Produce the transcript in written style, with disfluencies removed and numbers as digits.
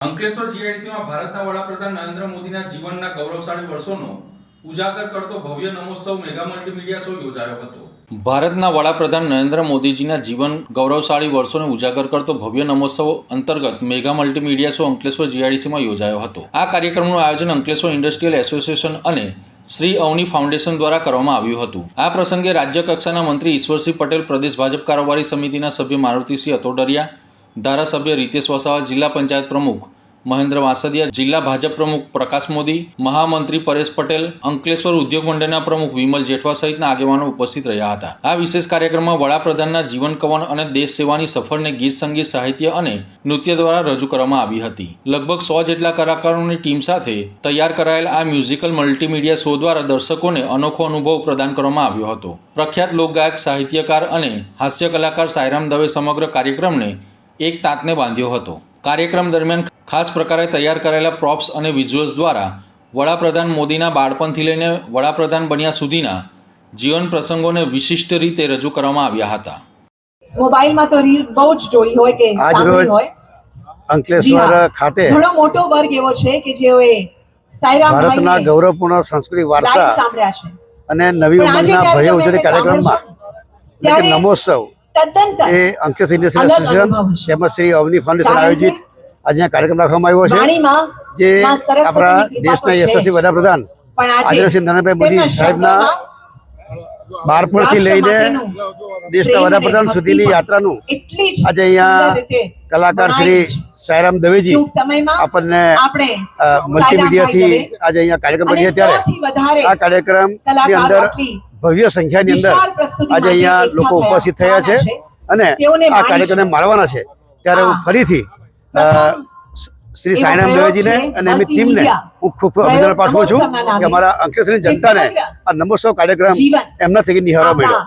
અંકલેશ્વર જીઆઈડીસીમાં ભારતના વડાપ્રધાન નરેન્દ્ર મોદીના જીવનના ગૌરવશાળી વર્ષોનો ઉજાગર કરતો ભવ્ય નમોત્સવ મેગા મલ્ટીમીડિયા શો યોજાયો હતો। ભારતના વડાપ્રધાન નરેન્દ્ર મોદીજીના જીવન ગૌરવશાળી વર્ષોને ઉજાગર કરતો ભવ્ય નમોત્સવ અંતર્ગત મેગા મલ્ટીમીડિયા શો અંકલેશ્વર જીઆઈડીસીમાં યોજાયો હતો। આ કાર્યક્રમનું આયોજન અંકલેશ્વર ઇન્ડસ્ટ્રીયલ એસોસિએશન અને શ્રી અવની ફાઉન્ડેશન દ્વારા કરવામાં આવ્યું હતું। આ પ્રસંગે રાજ્ય કક્ષાના મંત્રી ઈશ્વરસિંહ પટેલ, પ્રદેશ ભાજપ કારોબારી સમિતિના સભ્ય મારુતિસિંહ અતોડરિયા, ધારાસભ્ય રીતેશ વસાવા, જિલ્લા પંચાયત પ્રમુખ મહેન્દ્ર વાસદિયા, જિલ્લા ભાજપ પ્રમુખ પ્રકાશ મોદી, મહામંત્રી પરેશ પટેલ, અંકલેશ્વર ઉદ્યોગ મંડળના પ્રમુખ વિમલ જેઠવા સહિતના આગેવાનો ઉપસ્થિત રહ્યા હતા। આ વિશેષ કાર્યક્રમમાં વડાપ્રધાનના જીવન કવન અને દેશ સેવાની સફરને ગીત, સંગીત, સાહિત્ય અને નૃત્ય દ્વારા રજૂ કરવામાં આવી હતી। લગભગ 100 જેટલા કલાકારોની ટીમ સાથે તૈયાર કરાયેલ આ મ્યુઝિકલ મલ્ટીમીડિયા શો દ્વારા દર્શકોને અનોખો અનુભવ પ્રદાન કરવામાં આવ્યો હતો। પ્રખ્યાત લોકગાયક, સાહિત્યકાર અને હાસ્ય કલાકાર સાયરામ દવે સમગ્ર કાર્યક્રમને એક તાતને બાંધ્યો હતો। કાર્યક્રમ દરમિયાન ખાસ પ્રકારે તૈયાર કરાયેલા પ્રોપ્સ અને વિઝ્યુઅલ્સ દ્વારા વડાપ્રધાન મોદીના બાળપણથી લઈને વડાપ્રધાન બન્યા સુધીના જીવન પ્રસંગોને વિશિષ્ટ રીતે રજૂ કરવામાં આવ્યા હતા। મોબાઈલમાં તો રીલ્સ બહુ જ જોઈ હોય કે સાંભળી હોય। અંકલેશ્વર ખાતે ઘણો મોટો વર્ગ એવો છે કે જેઓએ સાયરામ ભારતના ગૌરવપૂર્ણ સંસ્કૃતિ વારસા સાંભળ્યા છે અને નવી ઉંમરના ભવ્ય ઉજવણી કાર્યક્રમમાં એટલે કે નમોત્સવ એ અંકલેશ્વર ઇન્ડસ્ટ્રીયલ એસોસિએશન તેમજ શ્રી અવની ફાઉન્ડેશન આયોજિત આજે કાર્યક્રમ રાખવામાં આવ્યો છે, જે આપણા દેશના યશસ્વી વડાપ્રધાન આદરણીય શ્રી નરેન્દ્રભાઈ મોદી સાહેબના બાળપણથી લઈને દેશના વડાપ્રધાન સુધીની યાત્રાનું આજે અહીંયા કલાકાર શ્રી સાયરામ દવેજી આપણને મલ્ટીમીડિયાથી આજે અહીંયા કાર્યક્રમ કરીએ ત્યારે આ કાર્યક્રમની અંદર ભવ્ય સંખ્યાની અંદર આજે અહીંયા લોકો ઉપસ્થિત થયા છે અને આ કાર્યક્રમને માણવાના છે। ત્યારે હું ફરીથી શ્રી સાયરામ દવેજીને અને એમની ટીમને હું ખૂબ અભિનંદન પાઠવું છું કે અમારા અંકલેશ્વરની જનતાને આ નમોત્સવ કાર્યક્રમ એમના થકી નિહાળવા મળ્યો।